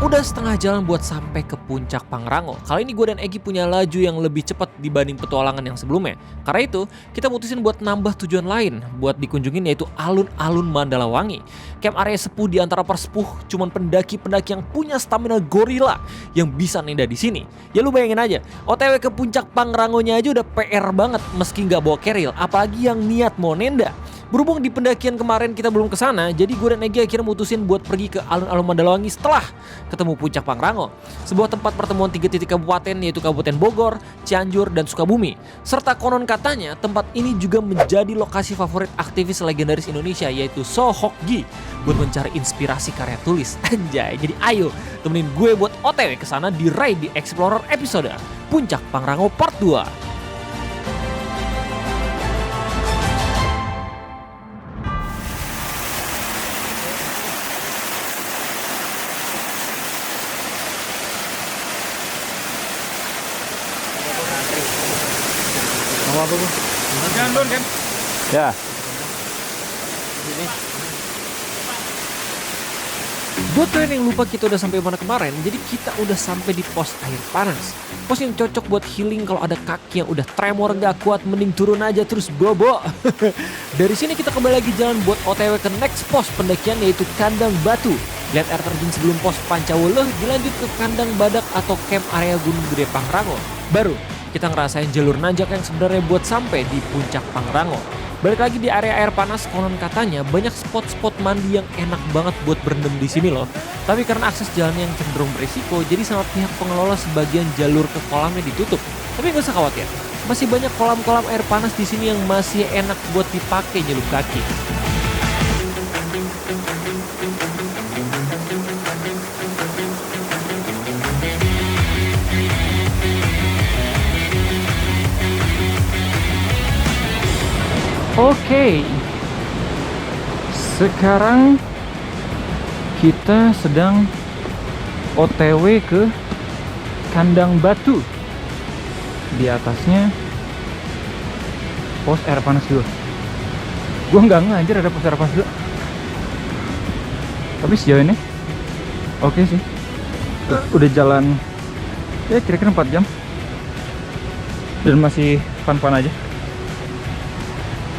Udah setengah jalan buat sampai ke puncak Pangrango. Kali ini gue dan Egi punya laju yang lebih cepat dibanding petualangan yang sebelumnya. Karena itu, kita mutusin buat nambah tujuan lain buat dikunjungin, yaitu alun-alun Mandalawangi. Camp area sepuh di antara persepuh, cuman pendaki-pendaki yang punya stamina gorila yang bisa nenda di sini. Ya lu bayangin aja, OTW ke puncak Pangrangonya aja udah PR banget meski nggak bawa keril, apalagi yang niat mau nenda. Berhubung di pendakian kemarin kita belum kesana, jadi gue dan Egi akhirnya mutusin buat pergi ke alun-alun Mandalawangi setelah ketemu puncak Pangrango. Sebuah tempat pertemuan 3 titik kabupaten, yaitu Kabupaten Bogor, Cianjur, dan Sukabumi. Serta konon katanya tempat ini juga menjadi lokasi favorit aktivis legendaris Indonesia, yaitu Sohokgi, buat mencari inspirasi karya tulis. Anjay, jadi ayo temenin gue buat OTW kesana di Ride di Explorer episode Puncak Pangrango Part 2. Mau apa bu? Jangan don kan? Ya. Buat kalian yang lupa kita udah sampai mana kemarin, jadi kita udah sampai di pos air panas. Pos yang cocok buat healing kalau ada kaki yang udah tremor gak kuat, mending turun aja terus bobo. Dari sini kita kembali lagi jalan buat OTW ke next pos pendakian, yaitu Kandang Batu. Lihat air terjun sebelum pos Pancawuluh, dilanjut ke Kandang Badak atau camp area Gunung Gede Pangrango. Baru kita ngerasain jalur nanjak yang sebenarnya buat sampai di puncak Pangrango. Balik lagi di area air panas, konon katanya banyak spot-spot mandi yang enak banget buat berendam di sini loh. Tapi karena akses jalannya yang cenderung berisiko, jadi sama pihak pengelola sebagian jalur ke kolamnya ditutup. Tapi nggak usah khawatir, masih banyak kolam-kolam air panas di sini yang masih enak buat dipakai nyelup kaki. Oke. Sekarang kita sedang OTW ke Kandang Batu. Di atasnya pos air panas 2. Gua nggak ngajar ada pos air panas 2. Tapi sejauh ini oke sih. Udah jalan ya kira-kira 4 jam. Dan masih fun-fun aja.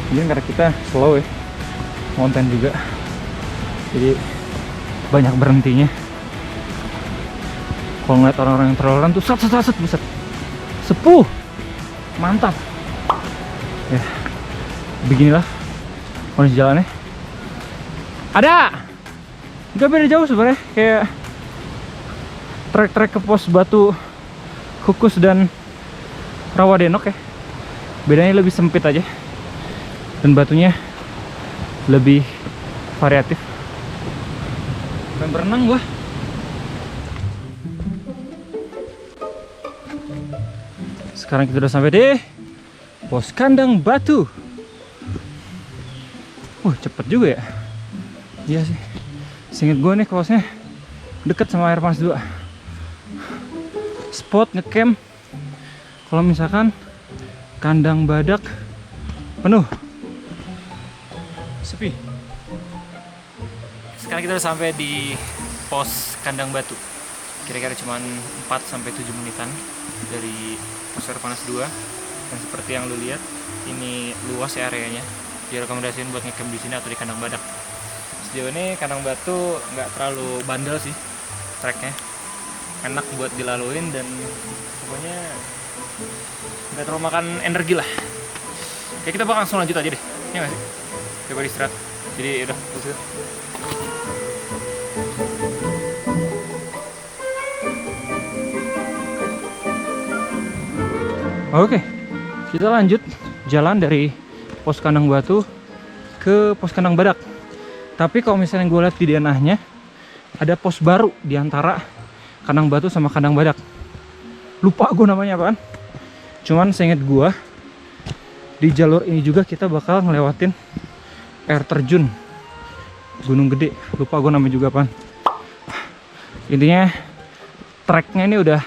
Mungkin karena kita slow ya, mountain juga, jadi banyak berhentinya. Kalau ngeliat orang-orang yang terlalu tuh set buset, sepuh, mantap. Ya, beginilah kondisi jalannya. Ada, nggak beda jauh sebenarnya, kayak trek-trek ke pos Batu Kukus dan Rawadenok ya. Bedanya lebih sempit aja. Dan batunya lebih variatif. Dan berenang gua. Sekarang kita udah sampai di pos Kandang Batu. Cepet juga ya. Iya sih. Seinget gua nih posnya deket sama air panas 2. Spot ngecamp kalau misalkan Kandang Badak penuh. Sepi. Sekarang kita udah sampai di pos Kandang Batu. Kira-kira cuma 4-7 menitan dari pos air panas 2. Dan seperti yang lu lihat, ini luas ya areanya. Direkomendasiin buat ngecamp di sini atau di Kandang Badak. Sejauh ini Kandang Batu nggak terlalu bandel sih treknya. Enak buat dilaluin dan pokoknya nggak terlalu makan energi lah. Ya kita bakal langsung lanjut aja deh. Ya nggak sih? Coba istirahat. Jadi udah terus. Oke, kita lanjut jalan dari pos Kandang Batu ke pos Kandang Badak. Tapi kalau misalnya gue lihat di denahnya, ada pos baru di antara Kandang Batu sama Kandang Badak. Lupa gue namanya apaan. Cuman seinget gue, di jalur ini juga kita bakal ngelewatin air terjun Gunung Gede. Lupa gue namanya juga apaan. Intinya treknya ini udah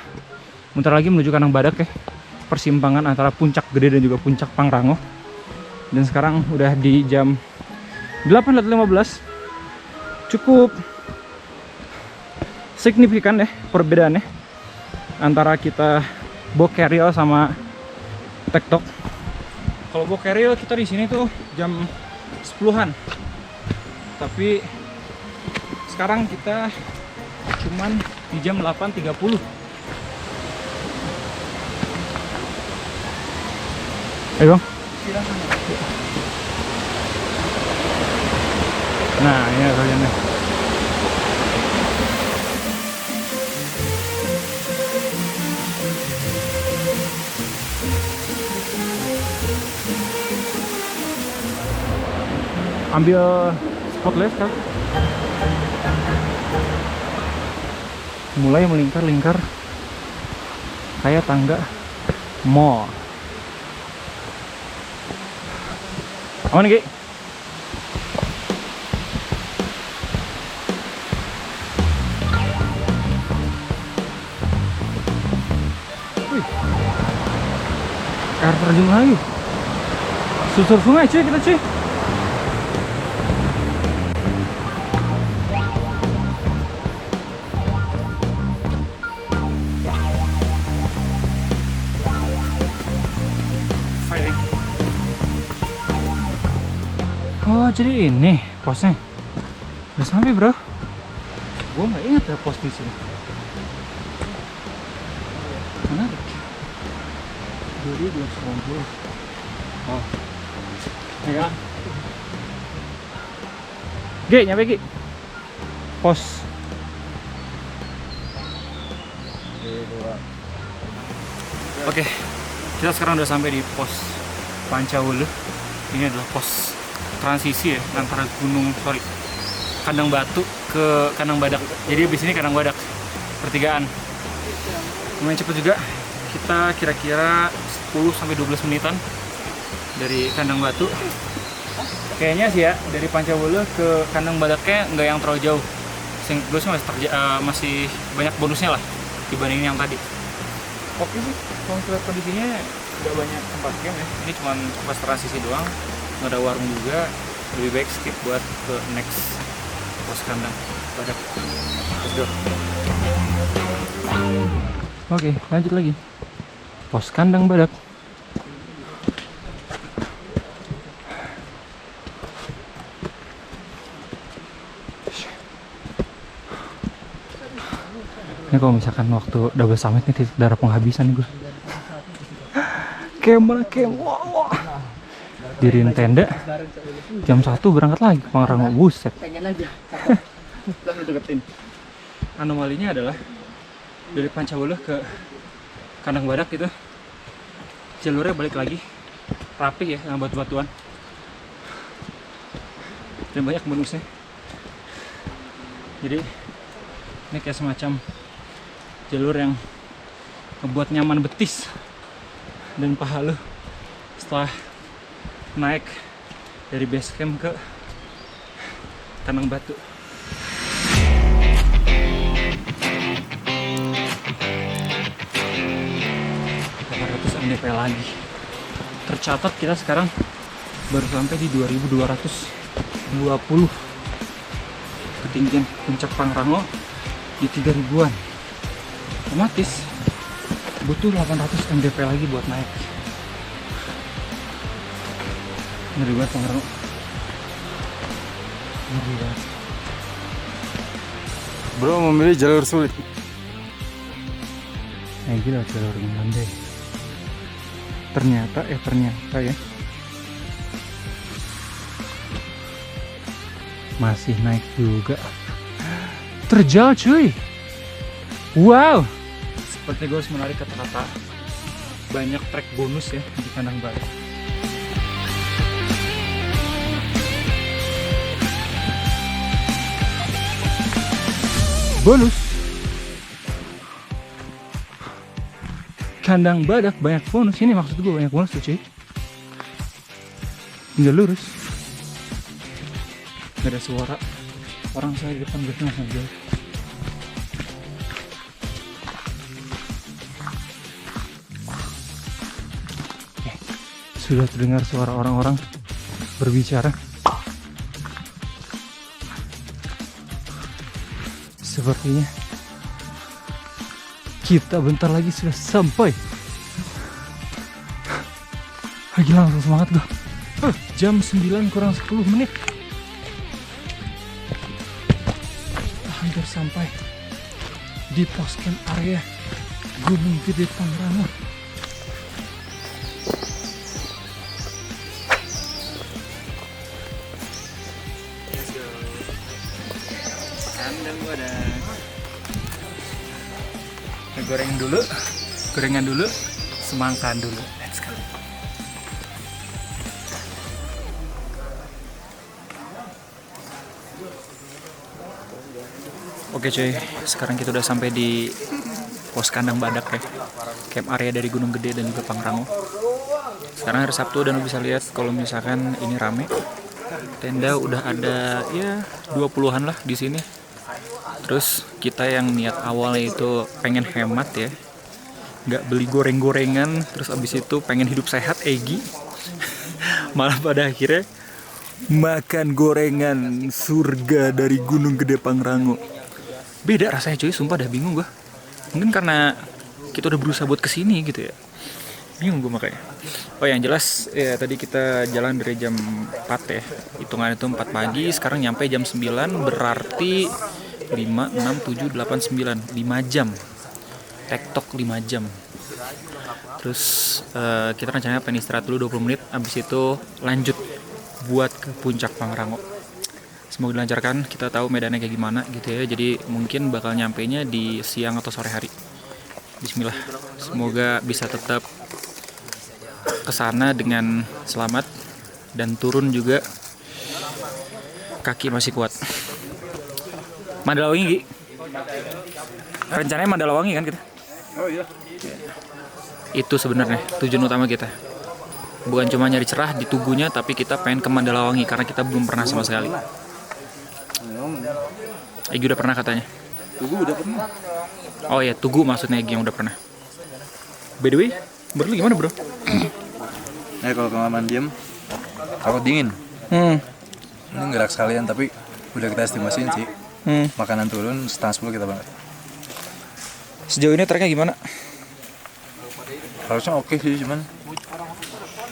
bentar lagi menuju Kandang Badak ya. Persimpangan antara Puncak Gede dan juga Puncak Pangrango. Dan sekarang udah di jam 8.15. Cukup signifikan ya perbedaannya antara kita Bokeril sama TikTok. Kalau Bokeril kita di sini tuh jam 10-an. Tapi sekarang kita cuman di jam 8.30. Ayo Bang. Nah, ini kaliannya. Ambil spotlight kan. Mulai melingkar-lingkar kayak tangga mall. Aman Ki? Wih, air terjun lagi. Susur sungai cuy kita cuy. Oh jadi ini posnya. Udah sampai bro. Gua nggak ingat ada pos di sini. Menarik. 2290. Oh. Ya. G, nyampe G. Pos. Oke, kita sekarang udah sampai di pos Pancawulu. Ini adalah pos transisi ya antara Kandang Batu ke Kandang Badak. Jadi di sini Kandang Badak pertigaan. Lumayan cepet juga. Kita kira-kira 10-12 menitan dari Kandang Batu. Kayaknya sih ya dari Pancawulu ke Kandang Badaknya nggak yang terlalu jauh. Terusnya masih banyak bonusnya lah dibandingin yang tadi. Oke sih, kalau kita lihat kondisinya nggak banyak tempat camp ya. Ini cuma pas transisi doang. Nggak ada warung juga, lebih baik skip buat ke next pos Kandang Badak. Let's go. Oke, lanjut lagi. Pos Kandang Badak. Ini kalau misalkan waktu double summit nih titik darah penghabisan nih gue. Kem. Wah. Diriin tenda jam 1 berangkat lagi ke Pangrango. Buset. Anomalinya adalah dari Pancawulu ke Kandang Badak itu jalurnya balik lagi rapi ya dengan batu-batuan dan banyak bonusnya. Jadi ini kayak semacam jalur yang ngebuat nyaman betis dan paha lu setelah naik dari base camp ke Kandang Batu. NDP lagi. Tercatat kita sekarang baru sampai di 2220. Ketinggian puncak Pangrango di 3000-an. Otomatis butuh 800 NDP lagi buat naik. Ngeri banget Pangrango. Ngeri banget. Bro memilih jalur sulit. Gila jalur landai. Ternyata ya masih naik juga. Terjal cuy. Wow. Seperti gue harus menarik kata-kata banyak trek bonus ya di Kandang Badak. Bonus Kandang Badak banyak bonus. Ini maksud gue banyak bonus tuh cuy. Tinggal lurus. Gak ada suara orang saya di depan gue langsung jauh. Sudah terdengar suara orang-orang berbicara. Sepertinya Kita bentar lagi sudah sampai. Gila, langsung semangat gua. Jam 9 kurang 10 menit. Hampir sampai di pos camp area Gunung Gede Pangrango. Gorengan dulu, semangkaan dulu. Let's go. Oke cuy, sekarang kita udah sampai di pos kandang badak ya, camp area dari Gunung Gede dan juga Pangrango. Sekarang hari Sabtu dan lo bisa lihat kalau misalkan ini rame, tenda udah ada ya 20-an lah di sini. Terus kita yang niat awalnya itu pengen hemat ya, nggak beli goreng-gorengan, terus abis itu pengen hidup sehat, Egi malah pada akhirnya makan gorengan surga dari Gunung Gede Pangrango. Beda rasanya cuy, sumpah dah bingung gue. Mungkin karena kita udah berusaha buat kesini gitu ya, bingung gue makanya. Oh yang jelas ya, tadi kita jalan dari jam 4 ya, hitungan itu 4 pagi, sekarang nyampe jam 9, berarti 5, 6, 7, 8, 9, 5 jam. Tektok 5 jam. Terus kita rencananya pengen istirahat dulu 20 menit, abis itu lanjut buat ke puncak Pangrango. Semoga dilancarkan, kita tahu medannya kayak gimana gitu ya. Jadi mungkin bakal nyampainya di siang atau sore hari. Bismillah. Semoga bisa tetap kesana dengan selamat dan turun juga kaki masih kuat. Mandalawangi, Gi. Rencananya Mandalawangi kan kita? Oh iya. Itu sebenarnya tujuan utama kita. Bukan cuma nyari cerah di Tugunya, tapi kita pengen ke Mandalawangi karena kita belum pernah sama sekali. Egi udah pernah katanya. Tugu udah pernah. Oh ya, Tugu maksudnya Egi yang udah pernah. By the way, menurut lu gimana bro? Kalau kelamaan diem, takut dingin. Ini gerak sekalian tapi udah kita estimasiin sih. Makanan turun setengah 10 kita banget. Sejauh ini treknya gimana? Harusnya oke sih, cuman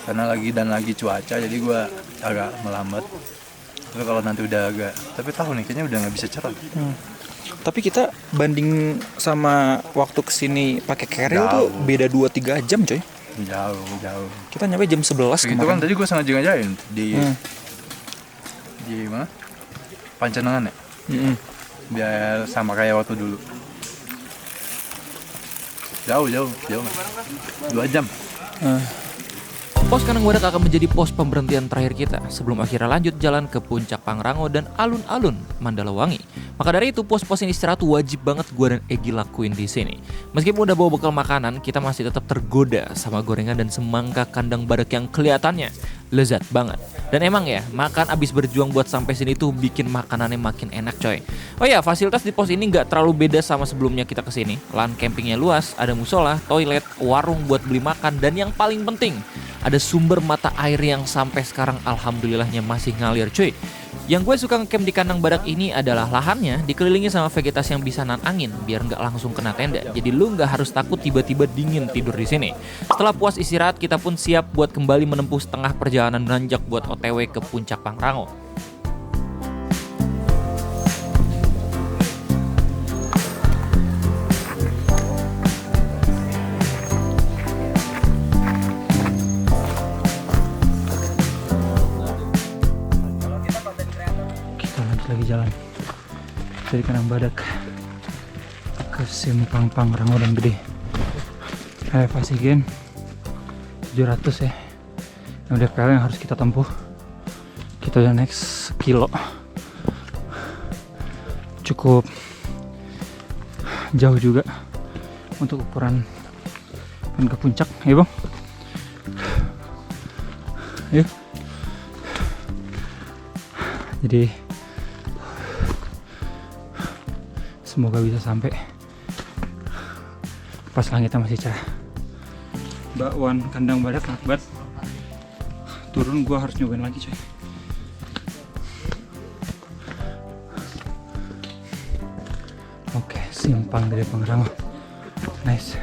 karena lagi cuaca jadi gua agak melambat. Tapi kalau nanti udah agak, tapi tahu nih kayaknya udah nggak bisa cerah. Tapi kita banding sama waktu kesini pakai keril tuh beda 2-3 jam coy. Jauh. Kita nyampe jam 11 Itu kan tadi gua sengaja ngajain di mana? Pancenengan ya. Biar sama kayak waktu dulu. Jauh 2 jam. Pos Kandang Badak akan menjadi pos pemberhentian terakhir kita sebelum akhirnya lanjut jalan ke puncak Pangrango dan alun-alun Mandalawangi. Maka dari itu pos-pos ini istirahat wajib banget gue dan Egi lakuin di sini. Meskipun udah bawa bekal makanan, kita masih tetap tergoda sama gorengan dan semangka kandang badak yang kelihatannya lezat banget. Dan emang ya, makan abis berjuang buat sampai sini tuh bikin makanannya makin enak coy. Oh ya, fasilitas di pos ini nggak terlalu beda sama sebelumnya kita kesini. Lahan campingnya luas, ada musola, toilet, warung buat beli makan, dan yang paling penting, ada sumber mata air yang sampai sekarang alhamdulillahnya masih ngalir cuy. Yang gue suka ngecamp di kandang badak ini adalah lahannya dikelilingi sama vegetasi yang bisa nahan angin biar nggak langsung kena tenda. Jadi lu nggak harus takut tiba-tiba dingin tidur di sini. Setelah puas istirahat, kita pun siap buat kembali menempuh setengah perjalanan nanjak buat OTW ke puncak Pangrango. Lagi jalan dari kandang badak ke simpang Pangrango dan Gede. Elevasi gen 700 ya, yang DPL yang harus kita tempuh. Kita udah naik sekilo, cukup jauh juga untuk ukuran dan ke puncak. Ayo bang, ayo. Jadi semoga bisa sampai pas langitnya masih cerah. Bakwan kandang badak akbat turun, gua harus nyobain lagi coy. Oke, simpang dari Pangrango. Nice.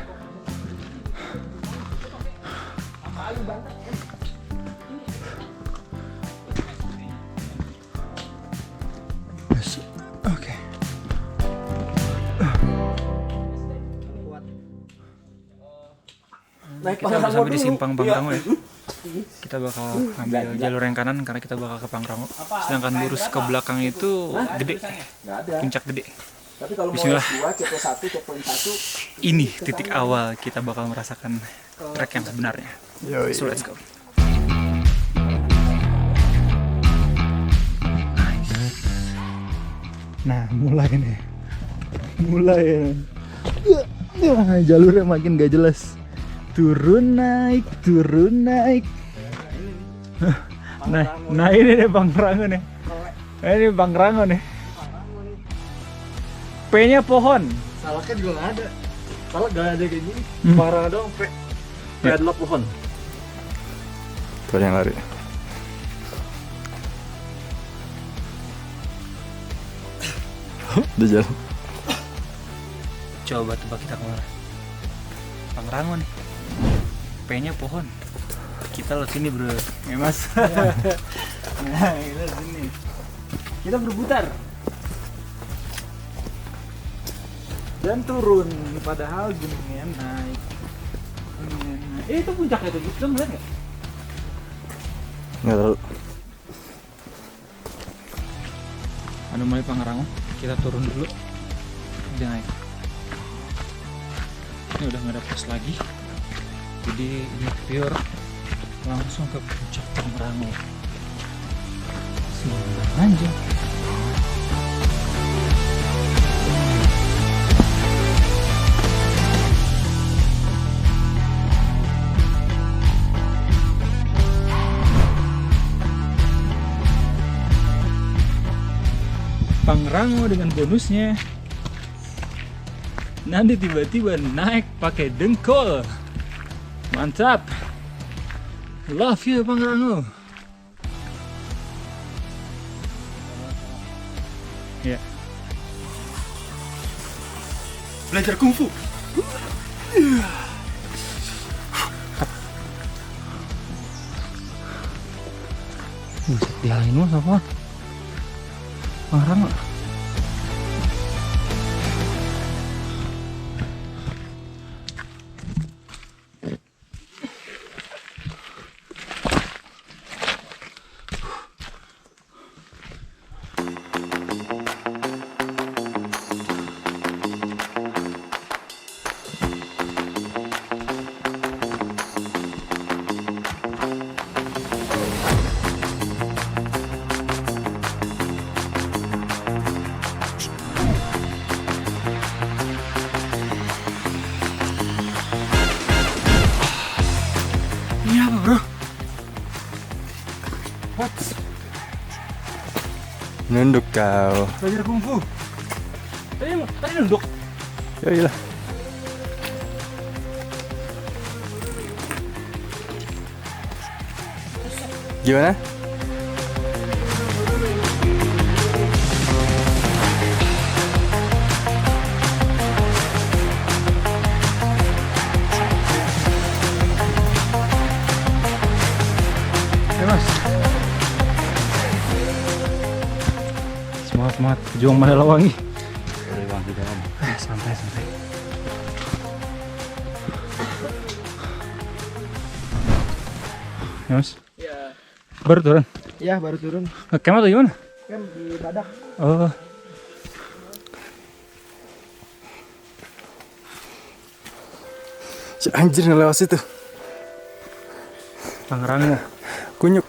Yes. Oke. Kita udah sampai di simpang Pangrango ya. Kita bakal ambil jalur yang kanan karena kita bakal ke Pangrango. Sedangkan lurus ke belakang itu gede, puncak gede. Bismillah. Ini titik awal kita bakal merasakan trek yang sebenarnya. So let's go. Nah, mulai nih. Jalurnya makin gak jelas. Turun naik. Nah ini nih Pangrango nih. Ini Pangrango nih. P-nya pohon. Salaknya juga nggak ada. Salak nggak ada kayak gini. Pangrango dong P. P adalah pohon. Tuh yang lari. Udah jalan. Coba tebak kita kemana? Pangrango nih. P-nya pohon. Kita lewat sini bro. Ya mas. Nah kita sini. Kita berputar. Dan turun. Padahal gunungnya naik. Itu puncaknya tuh. Kita melihat nggak? Nggak tahu. Anomali Pangrango. Kita turun dulu. Dia naik. Ini udah nggak ada pos lagi. Jadi ini pure langsung ke puncak Pangrango. Silakan aja. Pangrango dengan bonusnya. Nanti tiba-tiba naik pakai dengkul. Mantap. Love you Pangrango. Ya. Belajar kungfu. Buset, dialahin lu apa? Pangrango. Ini apa bro? What? Nunduk kau. Belajar kungfu. Tadi nunduk. Yailah. Gimana? Mas. Semangat, pejuang Mandalawangi. Santai. Ya mas? Ya. Baru turun? Ya baru turun. Camp atau gimana? Camp di Badak. Oh. Si anjir ngelewat situ. Pangrango. Kunyuk.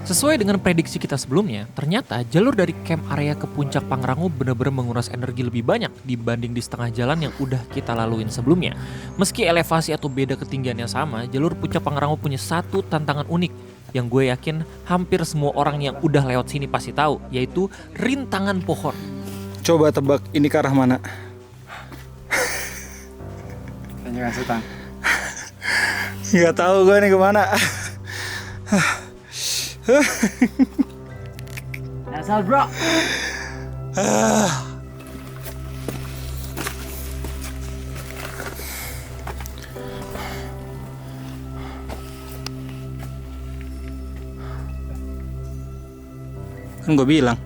Sesuai dengan prediksi kita sebelumnya, ternyata jalur dari camp area ke puncak Pangrango benar-benar menguras energi lebih banyak dibanding di setengah jalan yang udah kita laluin sebelumnya. Meski elevasi atau beda ketinggiannya sama, jalur puncak Pangrango punya satu tantangan unik yang gue yakin hampir semua orang yang udah lewat sini pasti tahu, yaitu rintangan pohon. Coba tebak ini ke arah mana? Tanyakan Setang. Gak tahu gue nih kemana. Asal bro. Kan gue bilang.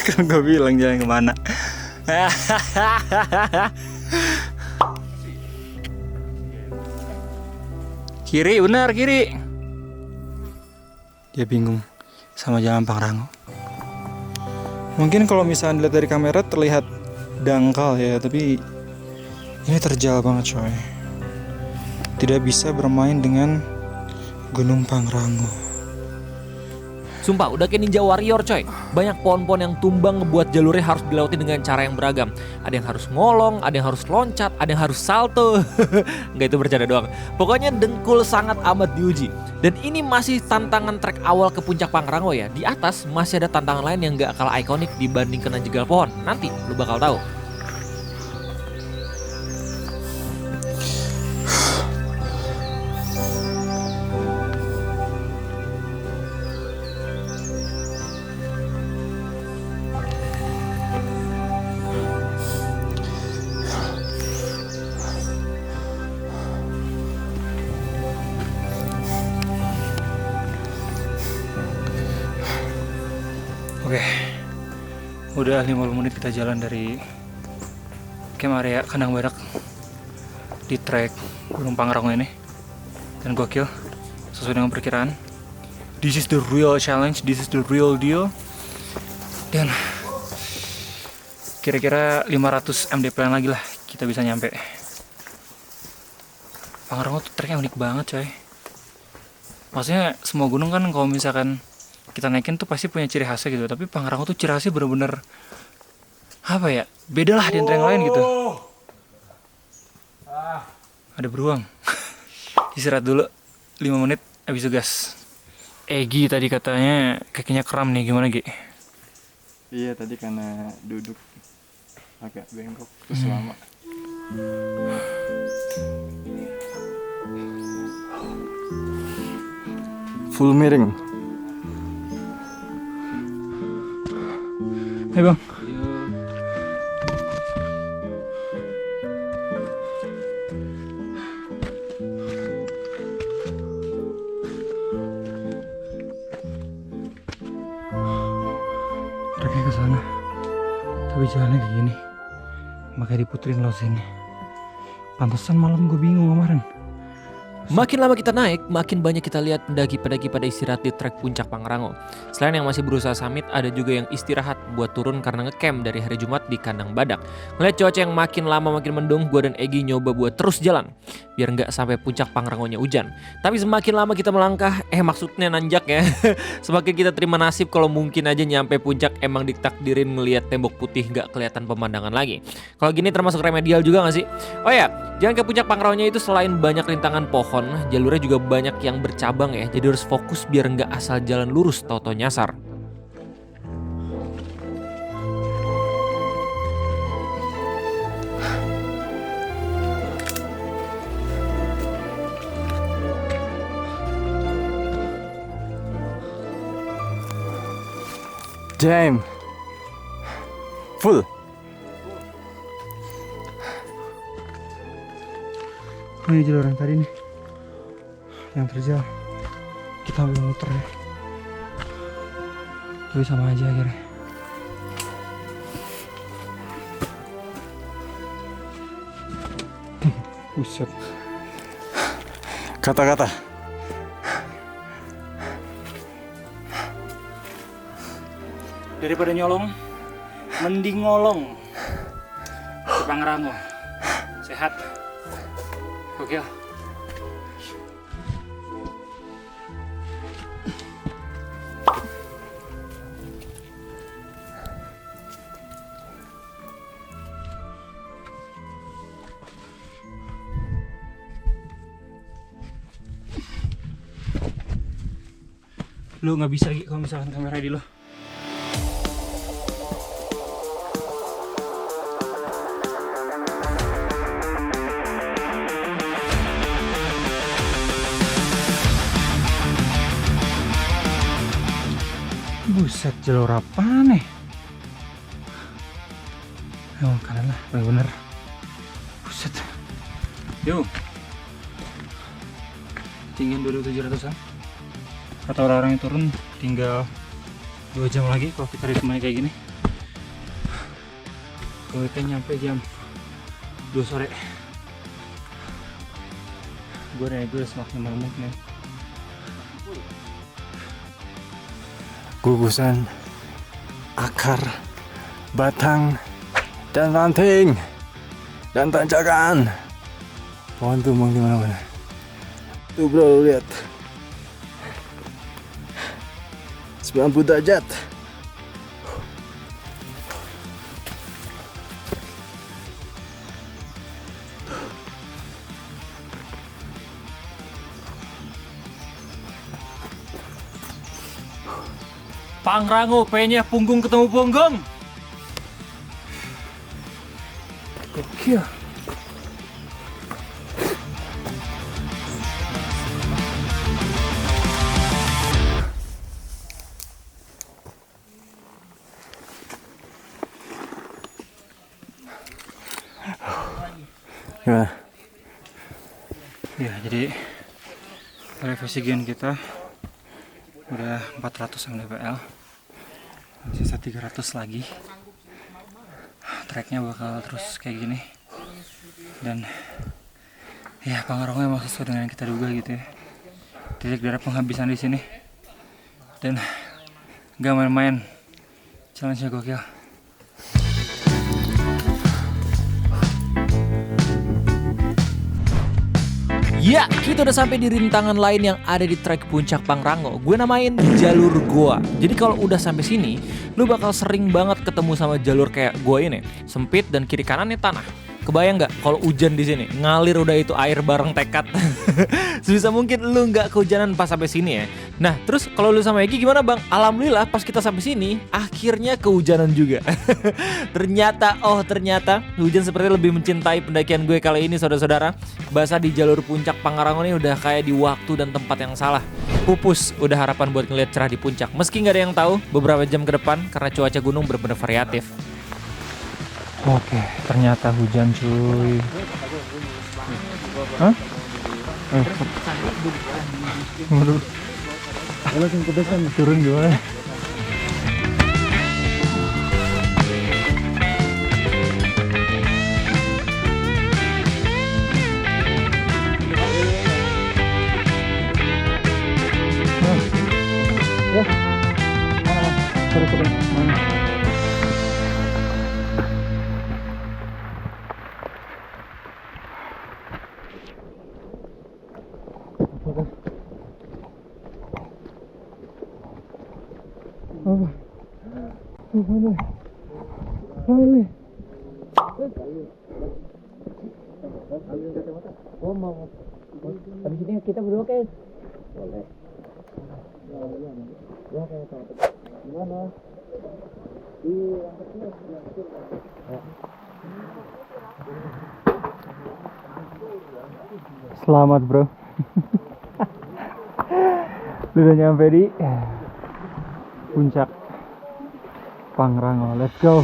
Kan gue bilang jangan kemana. Kiri, benar kiri. Dia bingung sama jalan Pangrango. Mungkin kalau misalnya dilihat dari kamera terlihat dangkal ya, tapi ini terjal banget coy. Tidak bisa bermain dengan Gunung Pangrango. Sumpah, udah kayak Ninja Warrior coy. Banyak pohon-pohon yang tumbang ngebuat jalurnya harus dilewati dengan cara yang beragam. Ada yang harus ngolong, ada yang harus loncat, ada yang harus salto. Nggak, itu bercanda doang. Pokoknya dengkul sangat amat diuji. Dan ini masih tantangan trek awal ke puncak Pangrango ya. Di atas masih ada tantangan lain yang nggak kalah ikonik dibanding kena jegal pohon. Nanti lu bakal tahu. Oke, udah 50 menit kita jalan dari camp area Kandang Badak di trek Gunung Pangrango ini. Dan gokil, sesuai dengan perkiraan. This is the real challenge, this is the real deal. Dan kira-kira 500 mdpl lagi lah kita bisa nyampe. Pangrango tuh treknya unik banget coy. Maksudnya semua gunung kan kalau misalkan kita naikin tuh pasti punya ciri khasnya gitu, tapi Pangrango tuh ciri khasnya bener-bener apa ya, beda lah di antara yang lain gitu. Ada beruang. Istirahat dulu 5 menit habis itu gas. Egi tadi katanya kakinya kram nih, gimana Gi? Iya, tadi karena duduk agak bengkok terus lama. Full miring. Hai bang. Treknya ke sana, tapi jalannya kayak gini, makanya diputerin lo sini. Pantesan malam gue bingung kemarin. Makin lama kita naik, makin banyak kita lihat pendaki-pendaki pada istirahat di trek puncak Pangrango. Selain yang masih berusaha summit, ada juga yang istirahat buat turun karena ngecamp dari hari Jumat di Kandang Badak. Ngeliat cuaca yang makin lama makin mendung, gue dan Egi nyoba buat terus jalan, biar nggak sampai puncak Pangrangonya hujan. Tapi semakin lama kita melangkah, maksudnya nanjak ya, semakin kita terima nasib kalau mungkin aja nyampe puncak emang ditakdirin ngeliat tembok putih nggak kelihatan pemandangan lagi. Kalau gini termasuk remedial juga nggak sih? Oh ya, jalan ke puncak Pangrangonya itu selain banyak rintangan pohon, jalurnya juga banyak yang bercabang ya, jadi harus fokus biar nggak asal jalan lurus tau-tau nyasar. Jam. Full. Oh ini jalur yang tadi nih, yang terjal. Kita ambil muter ya, tapi sama aja akhirnya. Buset. Kata-kata. Daripada nyolong, mending ngolong ke Pangrango. Sehat. Oke. Lu nggak bisa Gi, kalau misalkan kamera di lo. Buset, jalur apa nih? Oh, kanan lah, bener. Buset. Yuk. Tinggian 2700-an. Kata orang-orang yang turun tinggal 2 jam lagi kalau kita ditemani kayak gini. Kita nyampe jam 2 sore. Gue udah semakin mamuk nih. Gugusan akar, batang, dan ranting, dan tanjakan. Pohon tumbang di mana-mana. Tuh bro, lu lihat. 90 derajat. Pangrango, pengennya punggung ketemu punggung. Gokil. Gimana? Ya, jadi revisi gen kita udah 400 mdpl, sisa 300 lagi. Tracknya bakal terus kayak gini, dan ya Pangrango emang sesuai dengan yang kita duga gitu ya. Titik darah penghabisan di sini, dan gak main-main, challenge-nya gokil. Ya, kita udah sampai di rintangan lain yang ada di trek puncak Pangrango. Gue namain jalur goa. Jadi kalau udah sampai sini, lu bakal sering banget ketemu sama jalur kayak gua ini, sempit dan kiri kanannya tanah. Kebayang nggak kalau hujan di sini? Ngalir udah itu air bareng tekad. Sebisa mungkin lu nggak kehujanan pas sampai sini ya. Nah, terus kalau lu sama Egi gimana bang? Alhamdulillah pas kita sampai sini, akhirnya kehujanan juga. ternyata hujan seperti lebih mencintai pendakian gue kali ini saudara-saudara. Basah di jalur puncak Pangrango ini udah kayak di waktu dan tempat yang salah. Pupus udah harapan buat ngeliat cerah di puncak. Meski nggak ada yang tahu beberapa jam ke depan karena cuaca gunung benar-benar variatif. Oke, ternyata hujan cuy. Hah? Waduh. Langsung ke depan. Turun gimana? Habis ini kita berdua guys. Boleh. Ya kayak tahu. Gimana? Selamat bro. Udah nyampe di puncak Pangrango. Let's go.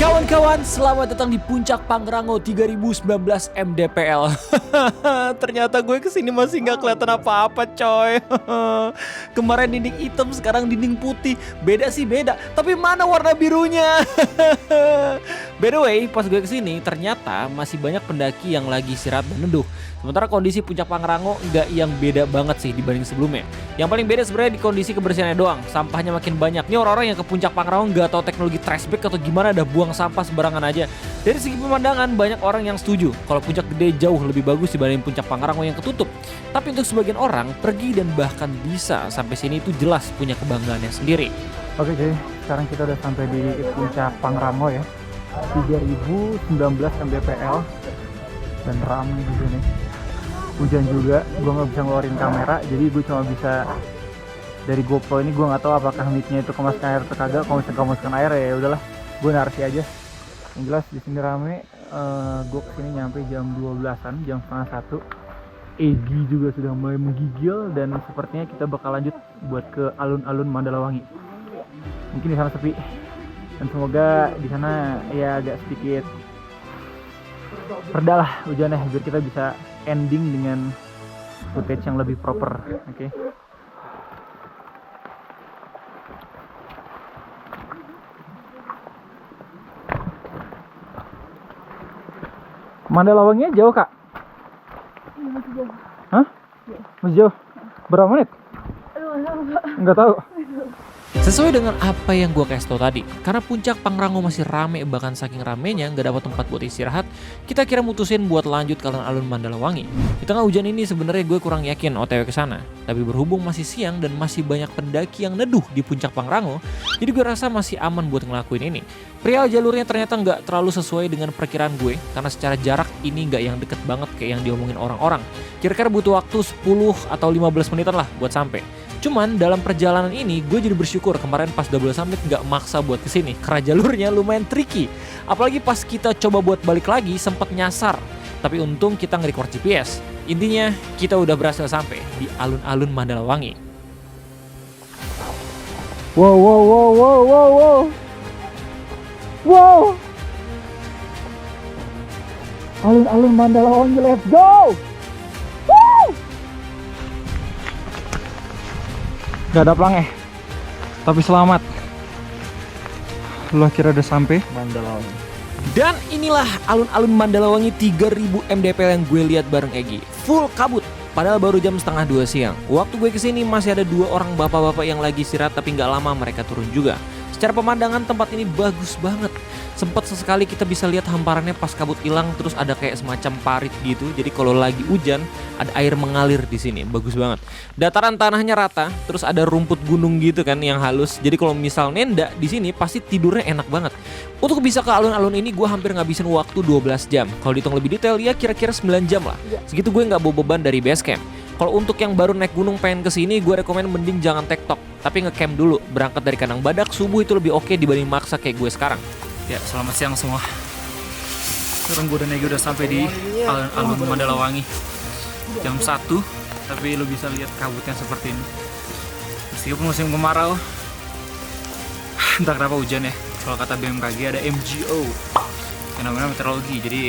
Kawan-kawan, selamat datang di puncak Pangrango 3019 mdpl. Ternyata gue kesini masih nggak kelihatan apa-apa coy. Kemarin dinding hitam, sekarang dinding putih. Beda sih beda, tapi mana warna birunya? By the way, pas gue kesini ternyata masih banyak pendaki yang lagi istirahat dan neduh. Sementara kondisi puncak Pangrango nggak yang beda banget sih dibanding sebelumnya. Yang paling beda sebenarnya di kondisi kebersihannya doang. Sampahnya makin banyak. Nih orang-orang yang ke puncak Pangrango nggak tahu teknologi trash bag atau gimana, ada buang sampah sembarangan aja. Dari segi pemandangan banyak orang yang setuju kalau puncak gede jauh lebih bagus dibanding puncak Pangrango yang ketutup. Tapi untuk sebagian orang pergi dan bahkan bisa sampai sini itu jelas punya kebanggaannya sendiri. Oke jadi sekarang kita udah sampai di puncak Pangrango ya. 3019 mdpl dan ramai di sini. Hujan juga, gue nggak bisa ngeluarin kamera, jadi gue cuma bisa dari GoPro ini. Gue nggak tahu apakah mic-nya itu kemasukan air atau kagak. Kalau misalnya kemasukan air ya udahlah, gue narasi aja. Yang jelas di sini rame. Gue kesini nyampe jam 12-an, jam setengah 1. Egi juga sudah mulai menggigil dan sepertinya kita bakal lanjut buat ke alun-alun Mandalawangi. Mungkin di sana sepi dan semoga di sana ya agak sedikit reda lah hujannya biar kita bisa ending dengan footage yang lebih proper. Oke. Mandalawanginya jauh, Kak? Masih jauh. Hah? Masih jauh. Berapa menit? Enggak tahu. Sesuai dengan apa yang gue kasih tau tadi, karena puncak Pangrango masih rame, bahkan saking ramenya nggak dapat tempat buat istirahat, kita kira mutusin buat lanjut ke alun-alun Mandalawangi. Di tengah hujan ini sebenarnya gue kurang yakin OTW ke sana, tapi berhubung masih siang dan masih banyak pendaki yang neduh di puncak Pangrango, jadi gue rasa masih aman buat ngelakuin ini. Perihal jalurnya ternyata nggak terlalu sesuai dengan perkiraan gue, karena secara jarak ini nggak yang deket banget kayak yang diomongin orang-orang. Kira-kira butuh waktu 10 atau 15 menitan lah buat sampai. Cuman dalam perjalanan ini gue jadi bersyukur kemarin pas double summit nggak maksa buat kesini karena jalurnya lumayan tricky. Apalagi pas kita coba buat balik lagi sempat nyasar. Tapi untung kita nge-record GPS. Intinya kita udah berhasil sampai di alun-alun Mandalawangi. Wow, wow, wow, wow, wow, wow. Wow. Alun-alun Mandalawangi, let's go. Woo. Gak ada pelang tapi selamat. Lu akhirnya udah sampai Mandalawangi. Dan inilah alun-alun Mandalawangi 3000 mdpl yang gue lihat bareng Egi. Full kabut. Padahal baru jam setengah 2 siang. Waktu gue kesini masih ada 2 orang bapak-bapak yang lagi istirahat, tapi nggak lama mereka turun juga. Secara pemandangan tempat ini bagus banget. Sempat sesekali kita bisa lihat hamparannya pas kabut hilang, terus ada kayak semacam parit gitu. Jadi kalau lagi hujan ada air mengalir di sini, bagus banget. Dataran tanahnya rata, terus ada rumput gunung gitu kan yang halus. Jadi kalau misal nenda di sini pasti tidurnya enak banget. Untuk bisa ke alun-alun ini gue hampir ngabisin waktu 12 jam. Kalau dihitung lebih detail ya kira-kira 9 jam lah. Segitu gue nggak bawa beban dari base camp. Kalau untuk yang baru naik gunung pengen kesini, gue rekomen mending jangan tektok, tapi ngecamp dulu. Berangkat dari Kandang Badak subuh itu lebih oke dibanding maksa kayak gue sekarang. Ya, selamat siang semua. Sekarang gue dan Egi udah sampai di alun-alun Mandalawangi. Jam 1, tapi lo bisa lihat kabutnya seperti ini. Meskipun musim kemarau, entah kenapa hujan ya. Kalau kata BMKG ada MGO, fenomena meteorologi, jadi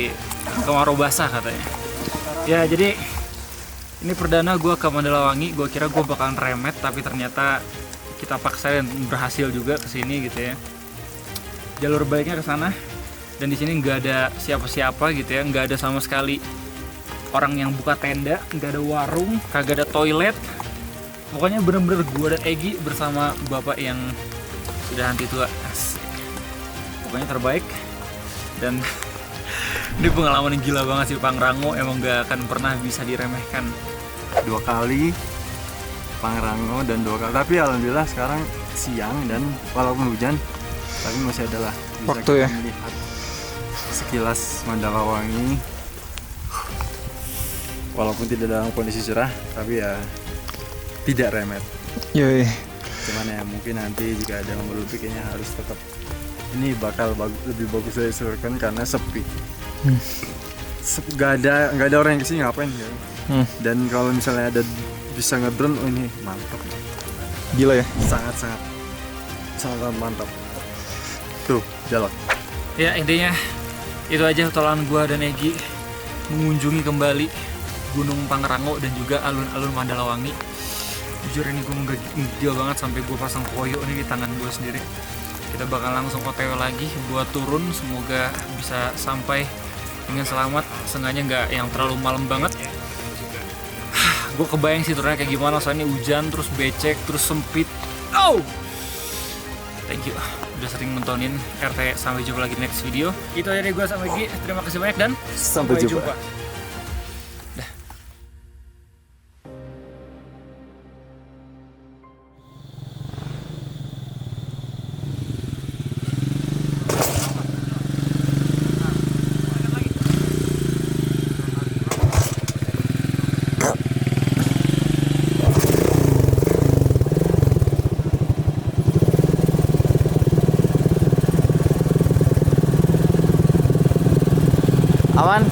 kemarau basah katanya. Ya, jadi ini perdana gue ke Mandalawangi. Gue kira gue bakalan remet, tapi ternyata kita paksa dan berhasil juga kesini gitu ya. Jalur baliknya ke sana, dan di sini nggak ada siapa-siapa gitu ya, nggak ada sama sekali orang yang buka tenda, nggak ada warung, kagak ada toilet. Pokoknya bener-bener gue dan Egi bersama bapak yang sudah anti tua. Asik. Pokoknya terbaik, dan ini pengalaman yang gila banget sih. Pangrango emang gak akan pernah bisa diremehkan. 2 kali Pangrango dan 2 kali. Tapi alhamdulillah sekarang siang dan walaupun hujan, tapi masih ada lah bisa Waktu kita ya? melihat sekilas Mandalawangi. Walaupun tidak dalam kondisi cerah, tapi ya tidak remet. Yoi. Cuman ya mungkin nanti jika ada yang melupi kayaknya harus tetap ini bakal lebih bagus dari Surken karena sepi. Gak ada orang yang kesini ngapain ya. Dan kalau misalnya ada bisa ngedrone, oh ini mantap. Gila ya. Sangat mantap. Tuh, jalan. Ya intinya itu aja tolongan gua dan Egi mengunjungi kembali Gunung Pangrango dan juga alun-alun Mandalawangi. Jujur ini gue menggigil banget sampai gue pasang koyo nih di tangan gue sendiri. Kita bakal langsung OTW lagi buat turun, semoga bisa sampai dengan selamat. Seenggaknya nggak yang terlalu malam banget. Gue kebayang sih turunnya kayak gimana, soalnya hujan, terus becek, terus sempit. Oh, thank you udah sering nontonin RT. Sampai jumpa lagi next video. Itu aja dari gue sama Egi. Terima kasih banyak dan Sampai jumpa. Aman.